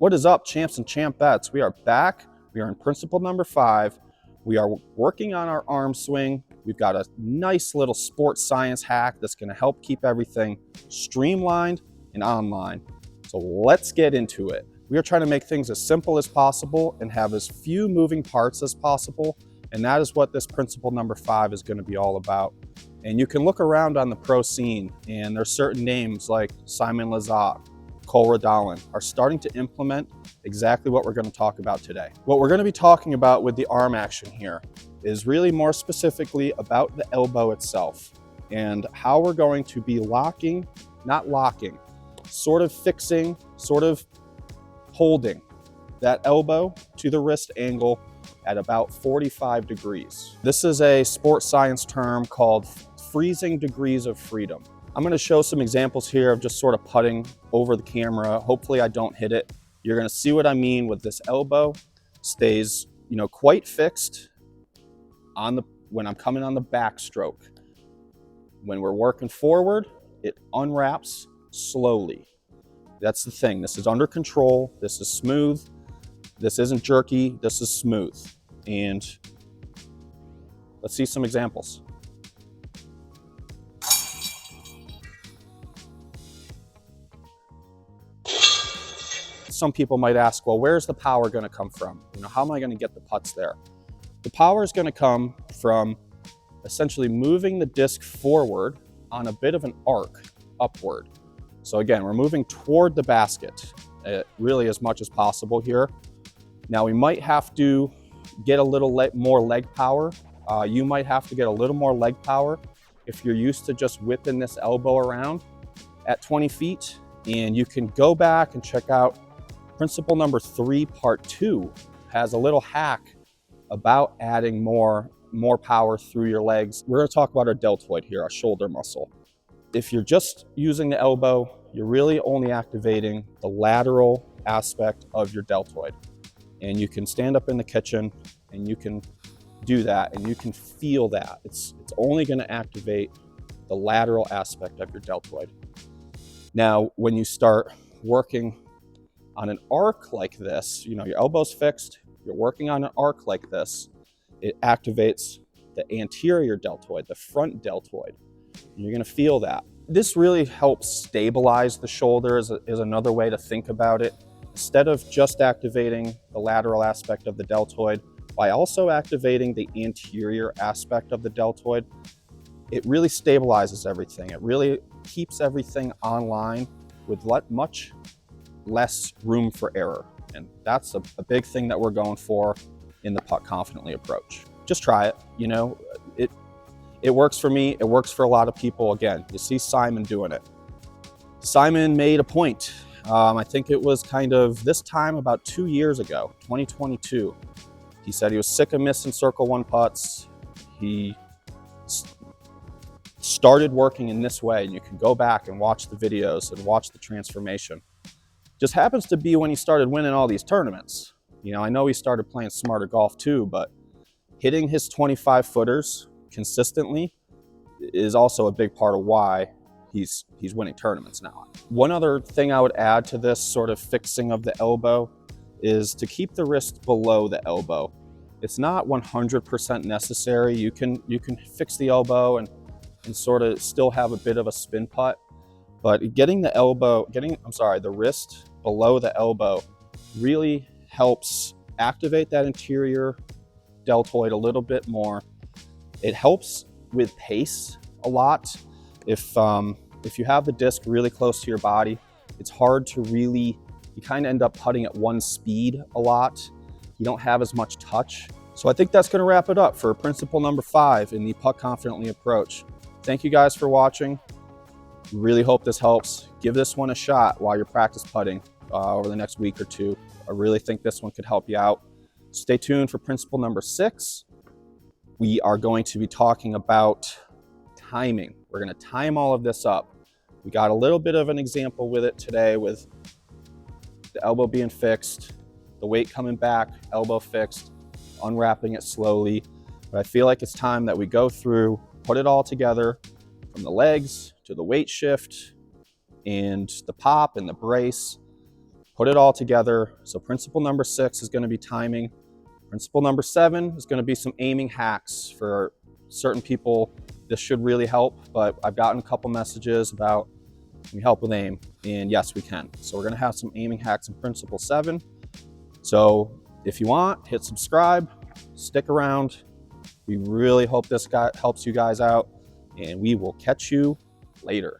What is up, champs and champettes? We are back. We are in principle number 5. We are working on our arm swing. We've got a nice little sports science hack that's going to help keep everything streamlined and online. So let's get into it. We are trying to make things as simple as possible and have as few moving parts as possible. And that is what this principle number 5 is going to be all about. And you can look around on the pro scene, and there's certain names like Simon Lizotte, Cole Radalin are starting to implement exactly what we're going to talk about today. What we're going to be talking about with the arm action here is really more specifically about the elbow itself and how we're going to be locking, not locking, sort of fixing, sort of holding that elbow to the wrist angle at about 45 degrees. This is a sports science term called freezing degrees of freedom. I'm going to show some examples here of just sort of putting over the camera. Hopefully I don't hit it. You're going to see what I mean with this elbow stays, quite fixed when I'm coming on the backstroke. When we're working forward, it unwraps slowly. That's the thing. This is under control. This is smooth. This isn't jerky. This is smooth. And let's see some examples. Some people might ask, well, where's the power going to come from? How am I going to get the putts there? The power is going to come from essentially moving the disc forward on a bit of an arc upward. So again, we're moving toward the basket really as much as possible here. Now we might have to get a little more leg power. You might have to get a little more leg power if you're used to just whipping this elbow around at 20 feet. And you can go back and check out principle number 3, part 2 has a little hack about adding more power through your legs. We're going to talk about our deltoid here, our shoulder muscle. If you're just using the elbow, you're really only activating the lateral aspect of your deltoid. And you can stand up in the kitchen and you can do that and you can feel that. It's only going to activate the lateral aspect of your deltoid. Now, when you start working on an arc like this, your elbow's fixed, you're working on an arc like this, it activates the anterior deltoid, the front deltoid. And you're going to feel that. This really helps stabilize the shoulder is another way to think about it. Instead of just activating the lateral aspect of the deltoid, by also activating the anterior aspect of the deltoid, it really stabilizes everything. It really keeps everything online with much less room for error. And that's a big thing that we're going for in the Putt Confidently approach. Just try it. It works for me. It works for a lot of people. Again, you see Simon doing it. Simon made a point. I think it was kind of this time about 2 years ago, 2022. He said he was sick of missing circle 1 putts. He started working in this way, and you can go back and watch the videos and watch the transformation. Just happens to be when he started winning all these tournaments. I know he started playing smarter golf too, but hitting his 25 footers consistently is also a big part of why he's winning tournaments now. One other thing I would add to this sort of fixing of the elbow is to keep the wrist below the elbow. It's not 100% necessary. You can fix the elbow and sort of still have a bit of a spin putt, but getting the wrist below the elbow really helps activate that anterior deltoid a little bit more. It helps with pace a lot. If you have the disc really close to your body, it's hard to you kind of end up putting at one speed a lot. You don't have as much touch. So I think that's going to wrap it up for principle number 5 in the Putt Confidently approach. Thank you guys for watching. Really hope this helps. Give this one a shot while you're practice putting over the next week or 2. I really think this one could help you out. Stay tuned for principle number 6. We are going to be talking about timing. We're going to time all of this up. We got a little bit of an example with it today with the elbow being fixed, the weight coming back, elbow fixed, unwrapping it slowly. But I feel like it's time that we go through, put it all together from the legs to the weight shift and the pop and the brace, put it all together. So principle number 6 is going to be timing. Principle number 7 is going to be some aiming hacks. For certain people, this should really help, but I've gotten a couple messages about, can we help with aim? And yes, we can. So we're going to have some aiming hacks in principle 7. So if you want, hit subscribe, stick around. We really hope this helps you guys out, and we will catch you later.